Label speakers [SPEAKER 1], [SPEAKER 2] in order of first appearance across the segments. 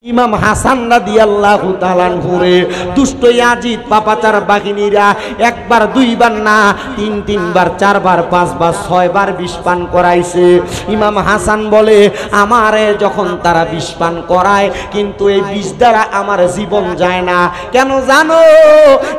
[SPEAKER 1] ইমাম হাসান রাদিয়াল্লাহু তাআলা আনহুরে দুষ্ট ইয়াজিদ পাপাচার বাহিনীরা একবার দুইবার না তিনবার চারবার পাঁচবার ছয়বার বিষ পান করাইছে। ইমাম হাসান বলে আমারে যখন তারা বিষ পান করায় কিন্তু এই বিষ দ্বারা আমার জীবন যায় না। কেন জানো?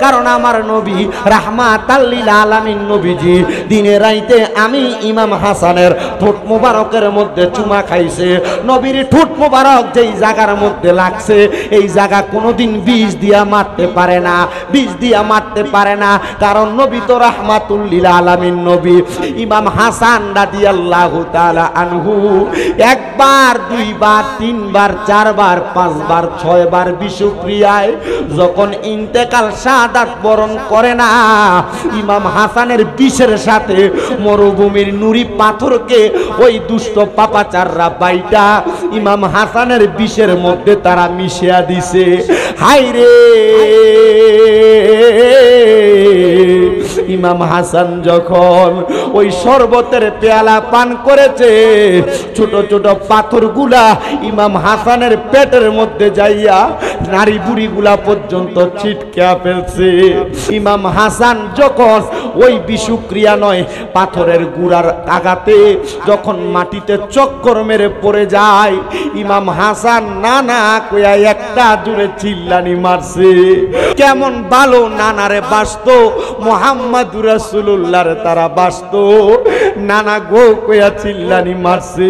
[SPEAKER 1] কারণ আমার নবী রাহমাতাল লিল আলামিন নবীজি দিনে রাইতে আমি ইমাম হাসানের ঠোঁট মোবারকের মধ্যে চুমা খাইছে। নবীর ঠোঁট মোবারক যেই জায়গার মধ্যে লাগছে এই জায়গা কোনোদিন বিষ দিয়া মারতে পারে না, বিষ দিয়া মারতে পারে না, কারণ নবী তো রাহমাতুল লিল আলামিন নবী। ইমাম হাসান রাদিয়াল্লাহু তাআলা আনহু একবার দুইবার তিনবার চারবার পাঁচবার ছয়বার বিষক্রিয়ায় যখন ইন্তেকাল শাহাদাত বরণ করে না, ইমাম হাসানের বিষের সাথে মরুভূমির নুরি পাথরকে ওই দুষ্ট পাপাচাররা বাইটা ইমাম হাসানের বিষের মধ্যে তারা মিশিয়া দিছে। হায় রে, ইমাম হাসান যখন ওই শরবতের পেয়ালা পান করেছে ছোট ছোট পাথরগুলা ইমাম হাসানের পেটের মধ্যে যাইয়া নারী বুড়িগুলা পর্যন্ত ছিটকে ফেলছে। ইমাম হাসান যখন ওই বিষক্রিয়া নয় পাথরের গুড়ার আঘাতে যখন মাটিতে চক্কর মেরে পড়ে যায়, ইমাম হাসান নানা কইয়া একটা জোরে চিল্লানি মারছে। কেমন ভালো নানারে বাসত, মুহাম্মাদুর রাসূলুল্লাহর তারা বাসত, নানা গো কইয়া চিল্লানি মারছে।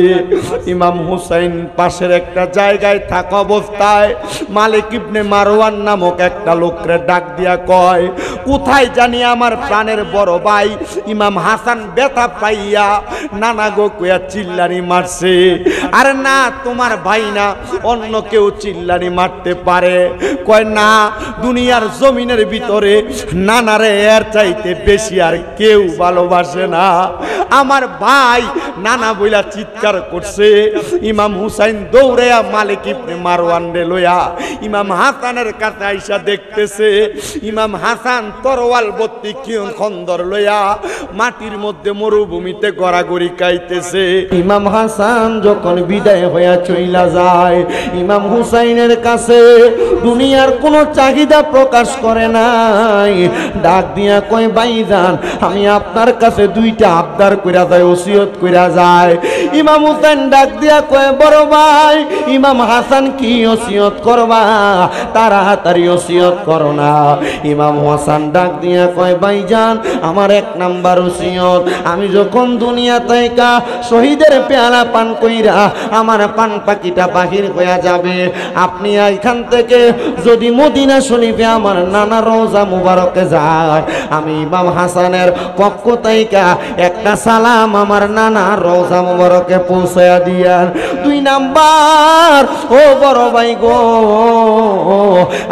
[SPEAKER 1] ইমাম হুসাইন পাশের একটা জায়গায় থাকা অবস্থায় মালিক ইবনে মারওয়ান নামক একটা লোকরে ডাক দিয়া কয়, কোথায় জানি আমার প্রাণের বড় ভাই ইমাম হাসান ব্যথা পাইয়া নানা গো কইয়া চিল্লানি মারছে। আরে না, তোমার ভাই না, অন্য কেউ চিল্লানি মারতে পারে। কয় না, দুনিয়ার জমিনের ভিতরে নানারে এর চাইতে বেশি আর কেউ ভালোবাসে না। আমার ভাই নানা বইলা চিৎকার করছে। ইমাম হুসাইন দৌড়াইয়া মালিক ইবনে মারওয়ান রে লইয়া ইমাম হাসানের কাছে আইসা দেখতেছে ইমাম হাসান তরোয়াল ভর্তি খন্দর লইয়া মাটির মধ্যে মরুভূমিতে গড়াগড়ি খাইতেছে। ইমাম হাসান যখন বিদায় হইয়া চইলা যায়, ইমাম হুসাইনের কাছে দুনিয়ার কোনো চাহিদা প্রকাশ করে নাই। ডাক দিয়া কয়, ভাইজান আমি আপনার কাছে দুইটা আবদার কইরা যায়, ওসিয়ত কইরা যায়। ইমাম হুসাইন ডাক দিয়া কয়, বড় ভাই ইমাম হাসান কি ওসিয়ত করবা? তাড়াতাড়ি ওসিয়ত করো না। ইমাম হাসান ডাক দিয়া কয়, ভাইজান আমার এক নাম্বার ওসিয়ত, আমি যখন দুনিয়া থেকে শহীদের পেয়ালা পান কইরা আমার পান পাখিটা বাহির হইয়া যাবে, আপনি এখান থেকে যদি মদিনা শরীফে আমার নানা রওজা মুবারকে যায়, আমি ইমাম হাসানের পক্ষ থেকে একটা সালাম আমার নানা রওজা মুবারকে পৌঁছায়া দিয়ার। দুই নাম্বার, ও বড় ভাই গো,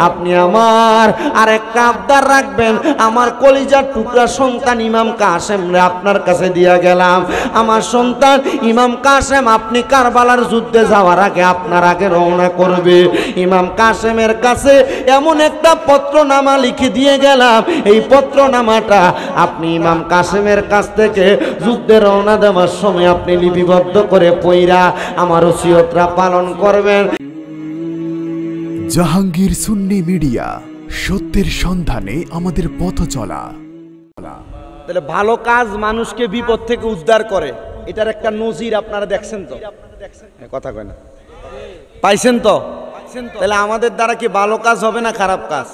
[SPEAKER 1] আপনি আমার আরেকটা আবদার রাখবেন। আমার কলিজার টুকরা সন্তান ইমাম কাসেম রে আপনার কাছে দিয়া গেলাম। আমার সন্তান ইমাম কাসেম আপনি কারবালার যুদ্ধে যাওয়ার আগে আপনার আগে রওনা করবে। ইমাম কাসেমের কাছে এমন একটা পত্রনামা লিখে দিয়ে গেলাম, এই পত্রনামাটা আপনি ইমাম কাসেমের কাছ থেকে যুদ্ধে রওনা দেওয়ার সময় আপনি লিপিবদ্ধ করে পইরা আমার ওসিয়তটা পালন করবেন।
[SPEAKER 2] জাহাঙ্গীর সুন্নি মিডিয়া, সত্যের সন্ধানে আমাদের পথ চলা।
[SPEAKER 1] তাহলে ভালো কাজ মানুষকে বিপদ থেকে উদ্ধার করে, এটার একটা নজির আপনারা দেখছেন তো? কথা কয় না, পাইছেন তো? তাহলে আমাদের দ্বারা কি ভালো কাজ হবে না খারাপ কাজ?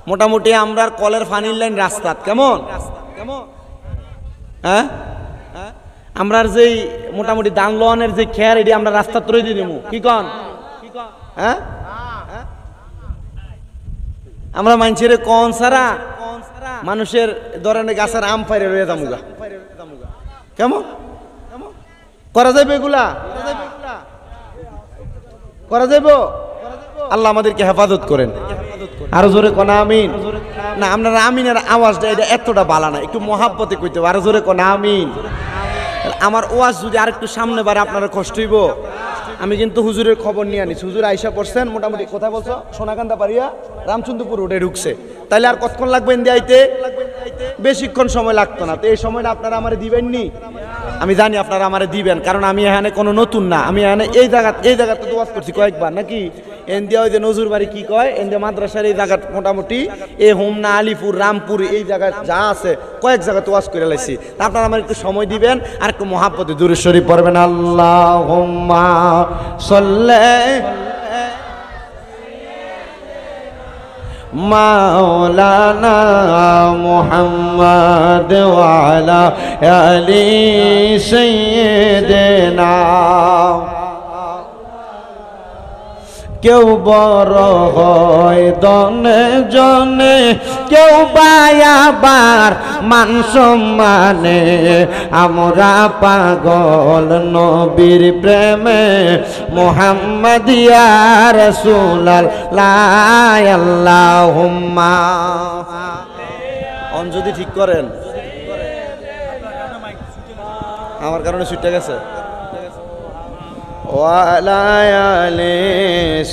[SPEAKER 1] মোটামুটি আমরা কলের ফানির লাইন রাস্তা কেমন, হ্যাঁ আমরা যেই মোটামুটি দান লোনের যে খেয়ার এটি আমরা রাস্তা তৈরি দিয়ে দেবো, কি কন? হ্যাঁ আমরা মানুষের কন সারা মানুষের ধরনের গাছের আম ফাইরে রয়ে যামুগা, কেমন করা যাবে? এগুলা করা যাইব? আল্লাহ আমাদেরকে হেফাজত করেন। আরো জোরে কোন আমিন। না আপনারা আমিনের আওয়াজটা এটা এতটা বালা না, একটু মহাব্বতে কইতে হবে। আরো জোরে কোন আমিন। আমার ওয়াজ যদি আরেকটু সামনে বাড়ে আপনারা কষ্ট হইব। আমি কিন্তু হুজুরের খবর নিয়ে আনিস, হুজুর আইসা পড়ছেন মোটামুটি কোথায় বলছো সোনাকান্দা পারিয়া রামচন্দ্রপুর রোডে ঢুকছে। তাইলে আর কতক্ষণ লাগবেন দিয়ে আইতে? বেশিক্ষণ সময় লাগতো না। তো এই সময়টা আপনারা আমার দিবেননি? আমি জানি আপনারা আমারে দিবেন, কারণ আমি এখানে কোনো নতুন না। আমি এখানে এই জায়গাতে তো ওয়াজ করছি কয়েকবার নাকি। এন্দিয়া ওই যে নজুর বাড়ি কি কয়, এন্দিয়া মাদ্রাসার এই জায়গা মোটামুটি এই হোমনা, আলিপুর, রামপুর এই জায়গায় যা আছে কয়েক জায়গাতে ওয়াজ করে লাইছি। আপনারা আমার একটু সময় দিবেন আর একটু মহাব্বতে দুরূদ শরীফ পড়বেন। আল্লাহুম্মা সাল্লি মাওলানা মুহাম্মদ ওয়া আলা আলি সাইয়্যিদিনা। কেউ বড় হয় দনে জনে, কেউ বায়াবার মান সম্মানে, আমরা পাগল নবীর প্রেমে, মুহাম্মাদিয়া রাসূলুল্লাহ। আল্লাহুম্মা অন যদি ঠিক করেন, আমার কারণে ছুটে গেছে। ওয়ালা আলি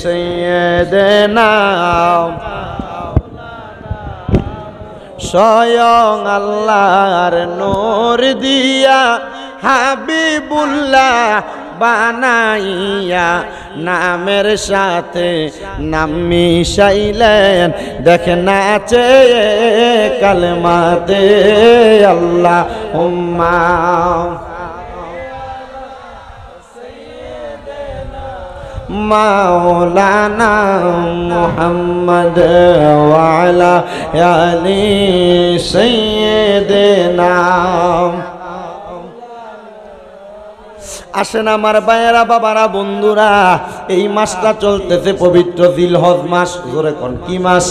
[SPEAKER 1] সাইয়্যিদিনা, স্বয়ং আল্লাহর নূর দিয়া হাবিবুল্লাহ বানাইয়া নামের সাথে নাম মিশাইলেন, দেখেন নাচে কালেমাতে আল্লাহুম্মা। মাওলানা মুহাম্মদ ওয়া আলা আলি সাইয়্যিদিনা। আসেন আমার ভাইয়েরা, বাবারা, বন্ধুরা, এই মাসটা চলতেছে পবিত্র জিলহজ মাস। জোরে কোন কি মাস?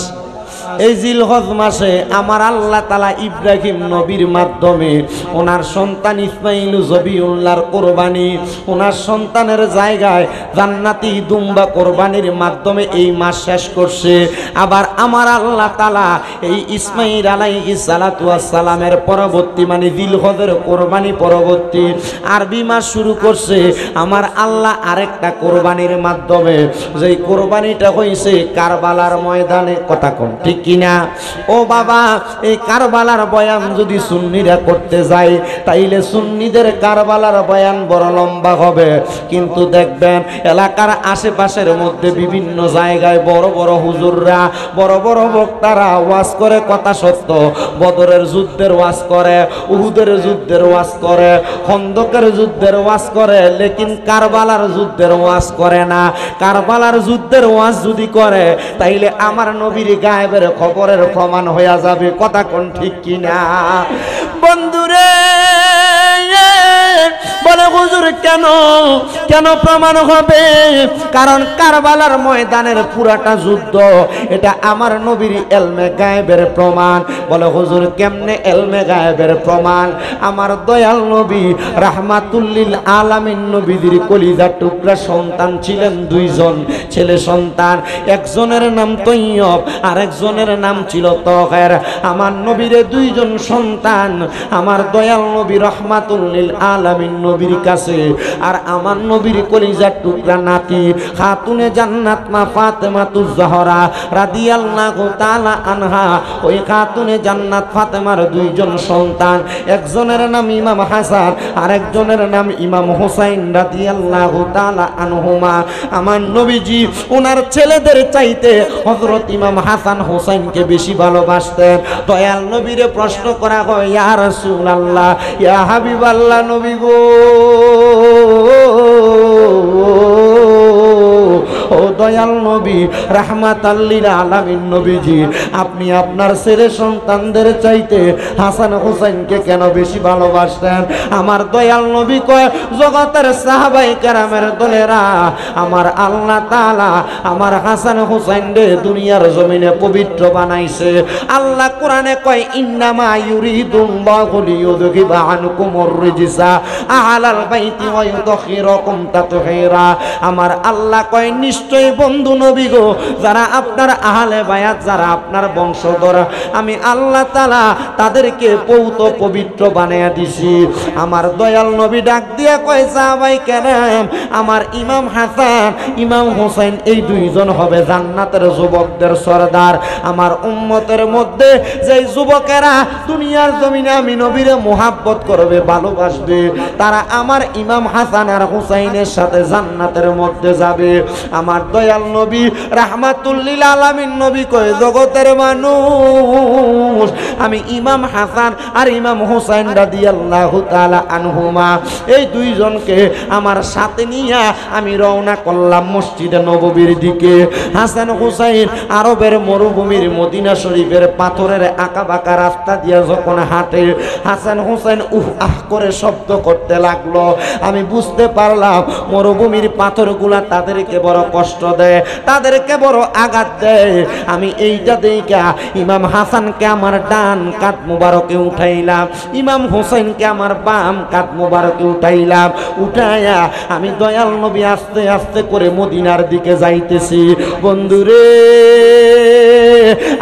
[SPEAKER 1] এই জিলহজ মাসে আমার আল্লাহ তাআলা ইব্রাহিম নবীর মাধ্যমে ওনার সন্তান ইসমাইল জবিউল্লাহর কোরবানি, ওনার সন্তানের জায়গায় জান্নাতি দুম্বা কোরবানির মাধ্যমে এই মাস শেষ করছে। আবার আমার আল্লাহ তাআলা এই ইসমাইল আলাইহিস সালাতু ওয়াস সালামের পরবর্তী মানে জিলহজের কোরবানি পরবর্তী আরবি মাস শুরু করছে আমার আল্লাহ আরেকটা কোরবানির মাধ্যমে, যেই কোরবানিটা হইছে কারবালার ময়দানে। কথা কোন ঠিক কিনা? ও বাবা, এই কারবালার বয়ান যদি সুন্নিরা করতে যায় তাইলে সুন্নিদের কারবালার বয়ান বড় লম্বা হবে, কিন্তু দেখবেন এলাকার আশেপাশের মধ্যে বিভিন্ন জায়গায় বড় বড় হুজুররা, বড় বড় বক্তারা ওয়াজ করে, কথা সত্য। বদরের যুদ্ধের ওয়াজ করে, উহুদের যুদ্ধের ওয়াজ করে, খন্দকের যুদ্ধের ওয়াজ করে, লেকিন কারবালার যুদ্ধের ওয়াজ করে না। কারবালার যুদ্ধের ওয়াজ যদি করে তাইলে আমার নবীর গায়েবের খবরের প্রমাণ হয়ে যাবে। কথা কোন ঠিক কিনা? বন্ধুরে বলে হুজুর কেন কেন প্রমাণ হবে? কারণ কারবালার ময়দানের পুরাটা যুদ্ধ এটা আমার নবীর এলমে গায়েবের প্রমাণ। বলে হুজুর কেমনে এলমে গায়েবের প্রমাণ? আমার দয়াল নবী রাহমাতুল্লিল আলামিন নবীজির কলিজার টুকরা সন্তান ছিলেন দুইজন ছেলে সন্তান, একজনের নাম তৈয়ব আর একজনের নাম ছিল তহের। আমার নবীর দুইজন সন্তান আমার দয়াল নবী রাহমাতুল্লিল আলামিন নবীর কাছে, আর আমার নবীর কলিজার টুকরা নাতি খাতুনে জান্নাত মা ফাতেমাতুজ জহরা রাদিয়াল্লাহু তাআলা আনহা, ওই খাতুনে জান্নাত ফাতেমার দুইজন সন্তান, একজনের নাম ইমাম হাসান আর একজনের নাম ইমাম হুসাইন রাদিয়াল্লাহু তাআলা আনহুমা। আমার নবীজি ওনার ছেলেদের চাইতে হযরত ইমাম হাসান হুসাইনকে বেশি ভালোবাসতেন। দয়াল নবীরে প্রশ্ন করা হয়, ইয়া রাসূলুল্লাহ, ইয়া হাবিবাল্লাহ নবী গো, ও দয়াল নবী রাহমাতাল লিল আলামিন নবীজি, আপনি আপনার ছেলে সন্তানদের চাইতে হাসান হুসাইনকে কেন বেশি ভালোবাসতেন? আমার দয়াল নবী কয়, জগতের সাহাবায়ে কেরামের দলেরা, আমার আল্লাহ তাআলা আমার হাসান হুসাইনকে দুনিয়ার জমিনে পবিত্র বানাইছে। আল্লাহ কোরআনে কয়, ইন্নামা ইউরিদুল্লাহু লিইউযহিবা আনকুমুর রিজসা আহলাল বাইতি ওয়া ইউতাহিরাকুম তাতহীরা। আমার আল্লাহ কয়, নিশ্চয় বন্ধু নবী গো, যারা আপনার আহলে বায়াত, যারা আপনার বংশধর, আমি আল্লাহ তাআলা তাদেরকে পৌত পবিত্র বানায়া দিছি। আমার দয়াল নবী ডাক দিয়া কয়, সাহাবায়ে কেরাম, আমার ইমাম হাসান ইমাম হোসেন এই দুইজন হবে জান্নাতের যুবকদের সরদার। আমার উম্মতের মধ্যে যেই যুবকেরা দুনিয়ার জমিনে আমি নবীরে মুহাব্বত করবে, ভালোবাসবে, তারা আমার ইমাম হাসান আর হুসাইনের সাথে জান্নাতের মধ্যে যাবে। আমার দয়াল নবী রাহমাতুল লিল আলামিন নবী কয়, জগতের মানুষ, আমি ইমাম হাসান আর ইমাম হুসাইন রাদিয়াল্লাহু তাআলা আনহুমা এই দুইজনকে আমার সাথে নিয়ে আমি রওনা করলাম মসজিদে নববীর দিকে। হাসান হুসাইন আরবের মরুভূমির মদিনা শরীফের পাথরের আঁকা বাঁকা রাস্তা দিয়ে যখন হাঁটে, হাসান হুসাইন উহ আহ করে শব্দ করতে লাগলো। আমি বুঝতে পারলাম মরুভূমির পাথরগুলা তাদেরকে বড় কষ্ট দেয়, তাদেরকে বড় আঘাত দেয়। আমি এইটা দেখা ইমাম হাসানকে আমার ডান কাঁধ মুবারকে উঠাইলাম, ইমাম হুসাইনকে আমার বাম কাঁধ মুবারকে উঠাইলাম। উঠাইয়া আমি দয়াল নবী আস্তে আস্তে করে মদিনার দিকে যাইতেছি। বন্ধুরে,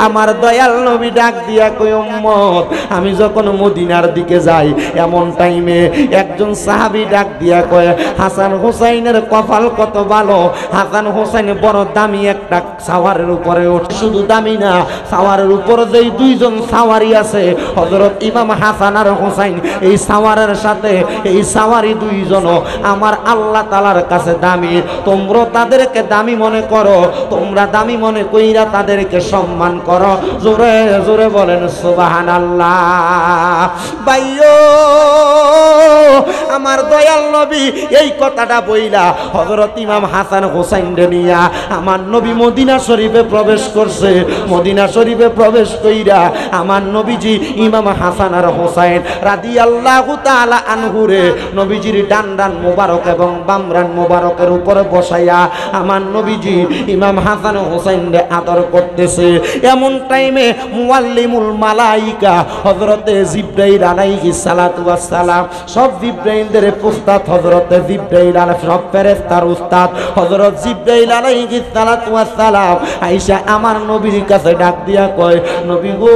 [SPEAKER 1] আমার দয়াল নবী ডাক দিয়া কয়, উম্মত, আমি যখন মদিনার দিকে যাই এমন টাইমে একজন সাহাবী ডাক দিয়া কয়, হাসান হুসাইনের কপাল কত ভালো, হাসান হুসাইন বড় দামি একটা সাওয়ারের উপরে ওঠে। শুধু দামি না, সাওয়ারের উপর যেই দুইজন সাওয়ারি আছে, হযরত ইমাম হাসান আর হুসাইন, এই সাওয়ারের সাথে এই সাওয়ারি দুইজনও আমার আল্লাহ তাআলার কাছে দামি। তোমরা তাদেরকে দামি মনে করো, তোমরা দামি মনে কইরা তাদেরকে সম্মান করো। জোরে জোরে বলেন সুবহানাল্লাহ। ভাইও, আমার দয়াল নবী এই কথাটা বইলা হযরত ইমাম হাসান হুসাইন নিয়া আমার নবী মদিনা শরীফে প্রবেশ করছে। মদিনা শরীফে প্রবেশ কইরা আমার নবীজি ইমাম হাসান আর হুসাইন রাদিয়াল্লাহু তাআলা আনহুরে নবীজির ডান ডান মোবারক এবং বাম ডান মোবারকের উপরে বসাইয়া আমার নবীজি ইমাম হাসান হুসাইনকে আদর করতেছে। এমন টাইমে মুআল্লিমুল মালাইকা হযরতে জিবরাইল আলাইহিস সালাতু ওয়াস সালাম, সব জিবরাইলদের উস্তাদ হযরতে জিবরাইল আলাইহিস, সব ফেরেশতার উস্তাদ হযরত জিবরাইল আলাইহিস সালাতু ওয়াস সালাম আয়েশা আমার নবীর কাছে ডাক দিয়া কয়, নবী গো,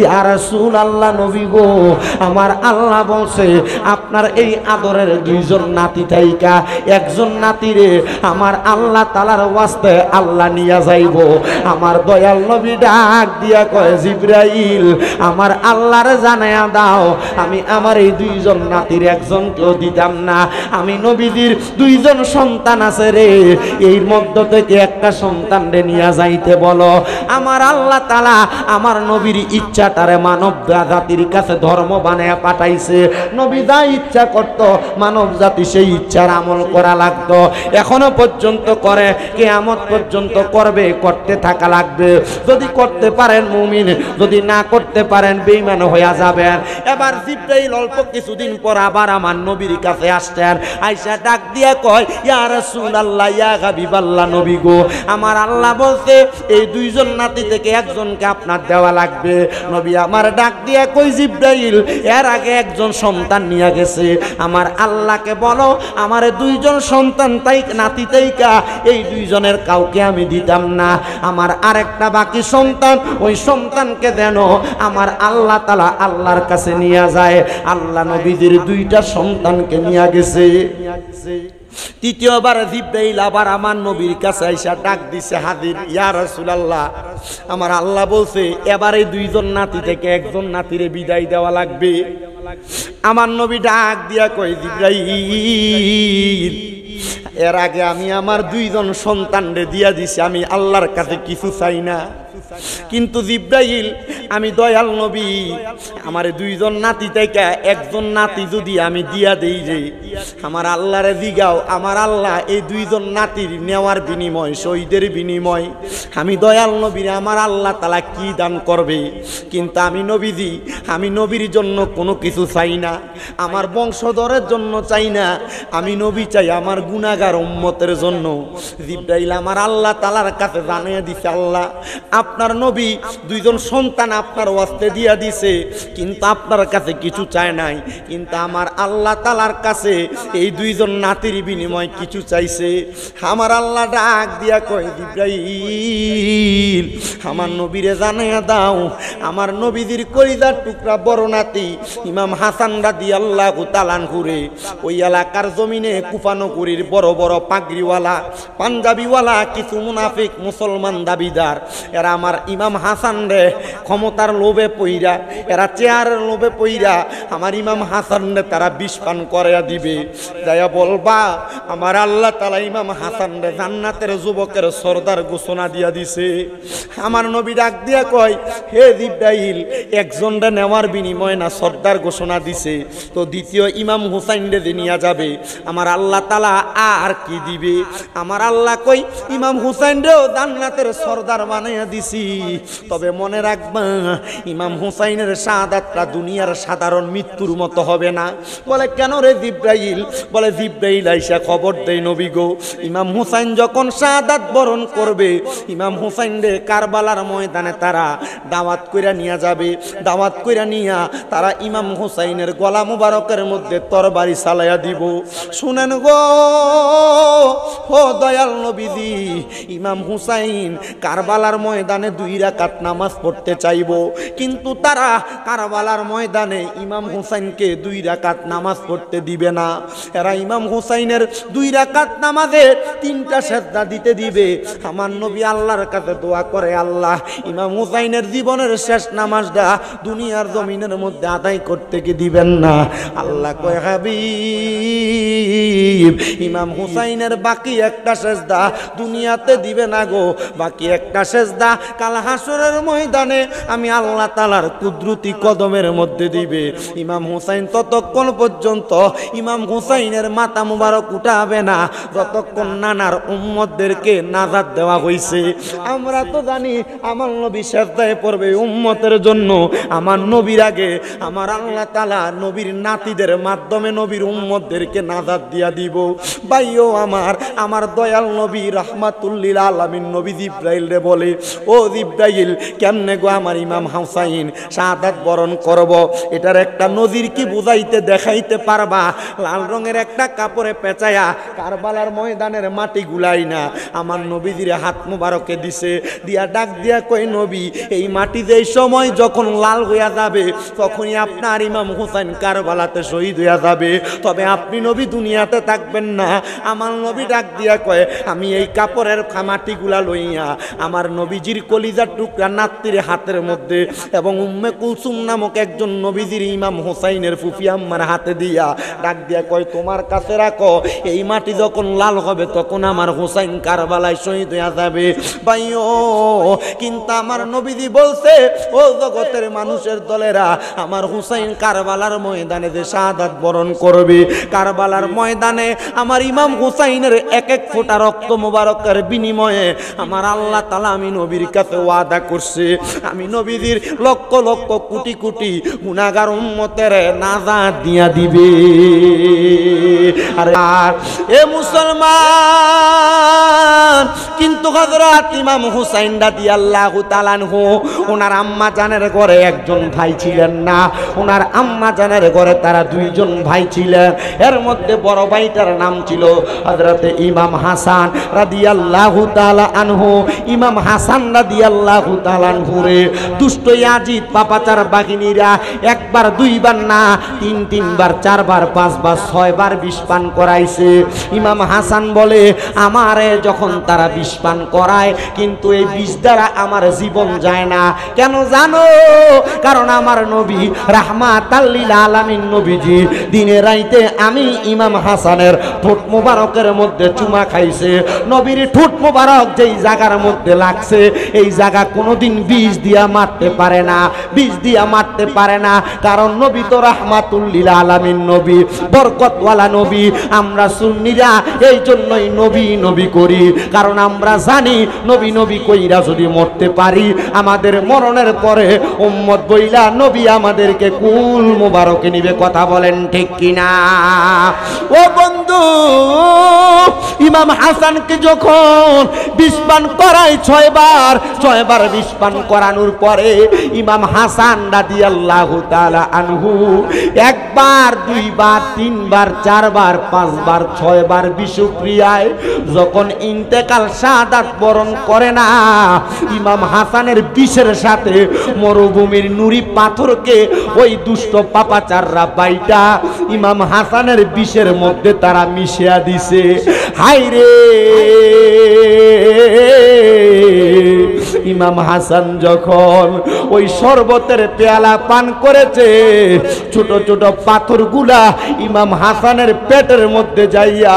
[SPEAKER 1] ইয়া রাসূলুল্লাহ, নবী গো, আমার আল্লাহ বলছে আপনার এই আদরের দুইজন নাতি থাইকা একজন নাতিরে আমার আল্লাহ তাআলার ওয়াস্তে আল্লাহ নিয়া যাইব। আমার দয়াল নবী ডাক দিয়া কয়, জিবরাইল, আমার আল্লাহরে জানায়া দাও আমি আমার এই দুইজন নাতির একজনকেও দিতাম না। আমি নবীদের দুইজন সন্তান আছে রে, এর মধ্য থেকে একটা সন্তান রে নিয়া যাইতে বলো। আমার আল্লাহ তাআলা আমার নবীর ইচ্ছাটারে মানব জাতির কাছে ধর্ম বানায়া পাঠাইছে। নবী যা ইচ্ছা করত মানব জাতি সেই ইচ্ছার আমল করা লাগতো। এখনো পর্যন্ত করে, কিয়ামত পর্যন্ত করবে, করতে থাকা লাগবে। যদি করতে পারেন মুমিন, যদি না করতে পারেন বেঈমান হয়ে যাবেন। এবার জিবরাইল অল্প কিছুদিন পর আবার আমার নবীর কাছে আসতেন। আয়েশা ডাক দিয়া কয়, ইয়া রাসূলুল্লাহ, ইয়া হাবিবাল্লাহ, নবী গো, আমার আল্লাহ বলছে এই দুইজন নাতি থেকে একজনকে আপনার দেওয়া লাগবে। নবী আমার ডাক দিয়া কই, জিবরাইল, এর আগে একজন সন্তান নিয়ে গেছে, আমার আল্লাহকে বলো আমার দুইজন সন্তান তাই নাতি তাইকা এই দুইজনের কাউকে আমি দিতাম না। আমার আরেকটা বাকি সন্তান, ওই সন্তানকে দেন। আমার আল্লাহ তাআলা আল্লাহর কাছে নিয়ে যায়। আল্লাহ নবীদের দুইটা সন্তানকে নিয়ে গেছে। তৃতীয়বার জিবরাইল আবার আমার নবীর কাছে আইসা ডাক দিছে, হাজির, ইয়া রাসূলুল্লাহ, আমার আল্লাহ বলছে এবারে দুইজন নাতি থেকে একজন নাতিরে বিদায় দেওয়া লাগবে। আমার নবী ডাক দিয়া কয়, জিবরাইল, এর আগে আমি আমার দুইজন সন্তানরে দিয়া দিছি, আমি আল্লাহর কাছে কিছু চাই না। কিন্তু জিবরাইল, আমি দয়াল নবী, আমার দুইজন নাতি থেকে একজন নাতি যদি আমি দিয়া দেই, যে আমার আল্লাহরে জিগাও, আমার আল্লাহ এই দুইজন নাতির নেওয়ার বিনিময়, শহীদের বিনিময় আমি দয়াল নবীর আমার আল্লাহ তাআলা কি দান করবে। কিন্তু আমি নবীজি, আমি নবীর জন্য কোনো কিছু চাই না, আমার বংশধরের জন্য চাই না, আমি নবী চাই আমার গুনাহগার উম্মতের জন্য। জিবরাইল আমার আল্লাহ তাআলার কাছে জানিয়ে দিছে, আল্লাহ আপনার নবী দুইজন সন্তান আপনার ওয়াস্তে দিয়া দিছে, কিন্তু আপনার কাছে কিছু চায় নাই, কিন্তু আমার আল্লাহ তাআলার কাছে এই দুইজন নাতির বিনিময় কিছু চাইছে। আমার আল্লাহ ডাক দিয়া কয়, জিবরাইল আমার নবীরে জানাইয়া দাও, আমার নবীদের কলিজার টুকরা বড় নাতি ইমাম হাসান রাদিয়াল্লাহু তাআলা আনহুরে ওই এলাকার জমিনে কুফানগরীর বড় বড় পাগড়িওয়ালা পাঞ্জাবিওয়ালা কিছু মুনাফিক মুসলমান দাবিদার, এরা আমার ইমাম হাসান রে ক্ষমতার লোভে পইরা, এরা চেয়ারের লোভে পইরা আমার ইমাম হাসান রে তারা বিষ পান করাইয়া দিবে। যাইয়া বলবা আমার আল্লাহ তাআলা ইমাম হাসান রে জান্নাতের যুবকের সরদার ঘোষণা দিয়া দিছে। আমার নবী ডাক দিয়া কয়, হে জিবরাইল, একজন রে নেওয়ার বিনিময়ে না সরদার ঘোষণা দিছে, তো দ্বিতীয় ইমাম হুসাইন রে নিয়া যাবে, আমার আল্লাহ তাআলা আর কি দিবে? আমার আল্লাহ কই, ইমাম হুসাইন রেও জান্নাতের সরদার বানাইয়া দিছি, তবে মনে রাখবা ইমাম হুসাইনের শাহাদাতটা দুনিয়ার সাধারণ মৃত্যুর মতো হবে না। বলে কেন রে জিবরাইল? বলে জিবরাইল আইসা খবর দেই নবী গো, ইমাম হুসাইন যখন শাহাদাত বরণ করবে, ইমাম হুসাইন রে কারবালার ময়দানে তারা দাওয়াত কইরা নিয়ে যাবে, দাওয়াত কইরা নিয়া তারা ইমাম হুসাইনের গলা মুবারকের মধ্যে তরবারি চালাইয়া দিব। শুনেন গো ও দয়াল নবীজি, ইমাম হুসাইন কারবালার ময়দানে 2 রাকাত নামাজ পড়তে চাইব, কিন্তু তারা কারবালার ময়দানে ইমাম হুসাইনকে 2 রাকাত নামাজ পড়তে দিবে না। এরা ইমাম হুসাইনের 2 রাকাত নামাজে 3টা সেজদা দিতে দিবে। আমার নবী আল্লাহর কাছে দোয়া করে, আল্লাহ ইমাম হুসাইনের জীবনের শেষ নামাজটা দুনিয়ার জমিনের মধ্যে আদায় করতে কি দিবেন না? আল্লাহ কয়, হাবিব ইমাম হুসাইনের বাকি একটা সেজদা দুনিয়াতে দিবে না গো, বাকি একটা সেজদা কাল হাসরের ময়দানে আমি আল্লাহ তাআলার কুদরতি কদমের মধ্যে দিবে। ইমাম হুসাইন ততক্ষণ পর্যন্ত ইমাম হুসাইনের মাথা মুবারক উঠাবে না যতক্ষণ নানার উম্মতদেরকে নাজাত দেওয়া হইছে। আমরা তো জানি আমার নবী সেজদায় পড়বে উম্মতের জন্য, আমার নবীর আগে আমার আল্লাহ তাআলা নবীর নাতিদের মাধ্যমে নবীর উম্মতদেরকে নাজাত দিয়া দিব। ভাইও আমার দয়াল নবী রাহমাতুল লিল আলামিন নবী জিবরাইল রে বলে, ও জিবরাইল কেমনে গো আমার ইমাম হুসাইন শাহাদাত বরণ করব, এটার একটা নজির কি বুঝাইতে দেখাইতে পারবা? লাল রঙের একটা কাপড়ে পেঁচায়া কারবালার ময়দানের মাটি গুলাই না আমার নবীজির হাত মুবারকে দিছে, দিয়া ডাক দিয়া কই, নবী এই মাটি যেই সময় যখন লাল হইয়া যাবে তখনই আপনার ইমাম হুসাইন কারবালাতে শহীদ হইয়া যাবে, তবে আপনি নবী দুনিয়াতে থাকবেন না। আমার নবী ডাক দিয়া কয়, আমি এই কাপড়ের মাটিগুলা লইয়া আমার নবীজির কলিজার টুকরা নাতির হাতের মধ্যে এবং উম্মে কুলসুম নামক একজন নবীজির ইমাম হুসাইনের ফুফি আম্মার হাতে দিয়া ডাক দিয়া কয়, তোমার কাছে রাখো, এই মাটি যখন লাল হবে তখন আমার হুসাইন কারবালায় শহীদ হইয়া যাবে। ভাইও কিন্তু আমার নবীজি বলছে, ও জগতের মানুষের দলেরা, আমার হুসাইন কারবালার ময়দানে যে শাহাদাত বরণ করবে, কারবালার ময়দানে আমার ইমাম হুসাইনের 1 ফোঁটা রক্ত মুবারকের বিনিময়ে আমার আল্লাহ তাআলা আমি নবীর কাছে ওয়াদা করছে, আমি নবীজির লক্ষ লক্ষ কোটি কোটি গুনাহগার উম্মতের নাজাত দিয়া দিবে। আর এ মুসলমান, কিন্তু হযরত ইমাম হুসাইন রাদিয়াল্লাহু তাআলা আনহু ওনার আম্মা জানের ঘরে একজন ভাই ছিলেন না, ওনার আম্মা জানের ঘরে তারা 2 জন ভাই ছিলেন। এর মধ্যে বড় ভাইটার নাম ছিল হযরত ইমাম হাসান রাদিয়াল্লাহু তাআলা আনহু। ইমাম হাসান রাদিয়াল্লাহু তাআলা আনহু রে দুষ্ট ইয়াজিদ পাপাচার বাহিনীরা 1 বার 2 বার না 3 বার 4 বার 5 বার 6 বার বিষ পান করাইছে। ইমাম হাসান বলে, আমারে যখন তারা বিষ পান করায় কিন্তু এই বিষ দ্বারা আমার জীবন যায় না। কেন জানো? কারণ আমার নবী রাহমাতাল লিল আলামিন নবীজি দিনে রাইতে আমি ইমাম হাসানের ঠোঁট মোবারকের মধ্যে চুমা খাইছে। নবীর ঠোঁট মোবারক যেই জায়গার মধ্যে লাগছে এই জায়গা কোনোদিন বিষ দিয়া মারতে পারে না, বিষ দিয়া মারতে পারে না, কারণ নবী তো রাহমাতুল লিল আলামিন নবী, বরকতওয়ালা নবী। আমরা সুন্নিরা এই জন্যই নবী নবী করি, কারণ আমরা জানি নবী নবী কইরা যদি মরতে পারি আমাদের মরণের পরে উম্মত বইলা নবী আমাদেরকে কুল মোবারকে নিবে। কথা বলেন ঠিক কিনা? ও বন্ধু, ইমাম হাসানকে যখন বিষ পান করায় 6 বার বিষ পান করানোর পরে ইমাম হাসান রাদিয়াল্লাহু তাআলা আনহু 1 বার 2 বার 3 বার 4 বার 5 বার 6 বার বিষক্রিয়ায় যখন ইন্তেকাল শাহাদাত বরণ করে না, ইমাম হাসানের বিষের সাথে মরুভূমির নুরি পাথরকে ওই দুষ্ট পাপাচাররা বাইটা ইমাম হাসানের বিষের মধ্যে তারা মিশিয়া দিছে। হায়রে ইমাম হাসান যখন ওই শরবতের পেয়ালা পান করেছে, ছোট ছোট পাথরগুলা ইমাম হাসানের পেটের মধ্যে যাইয়া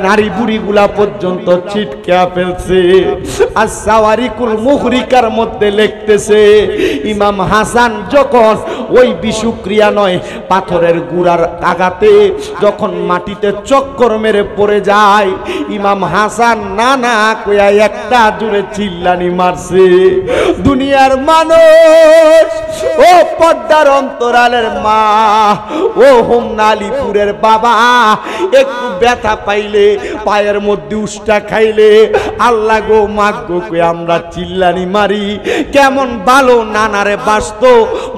[SPEAKER 1] নারী বুড়িগুলা পর্যন্ত ছিটকে ফেলছে। আর সাওয়ারিকুল মুহরিকার মধ্যে লিখতেছে ইমাম হাসান যখন ওই বিষক্রিয়া নয় পাথরের গুড়ার আঘাতে যখন মাটিতে চক্কর মেরে পড়ে যায়, ইমাম হাসান না না কইয়া একটা জোরে চিল্লানি মারছে। দুনিয়ার মানুষ, ও পর্দার অন্তরালের মা, ও হোমনা আলীপুরের বাবা, একটু ব্যথা পাইলে পায়ের মধ্যে উষ্টা খাইলে আল্লাহ গো মাগ গো কই আমরা চিল্লানি মারি। কেমন ভালো নানারে বাসতো,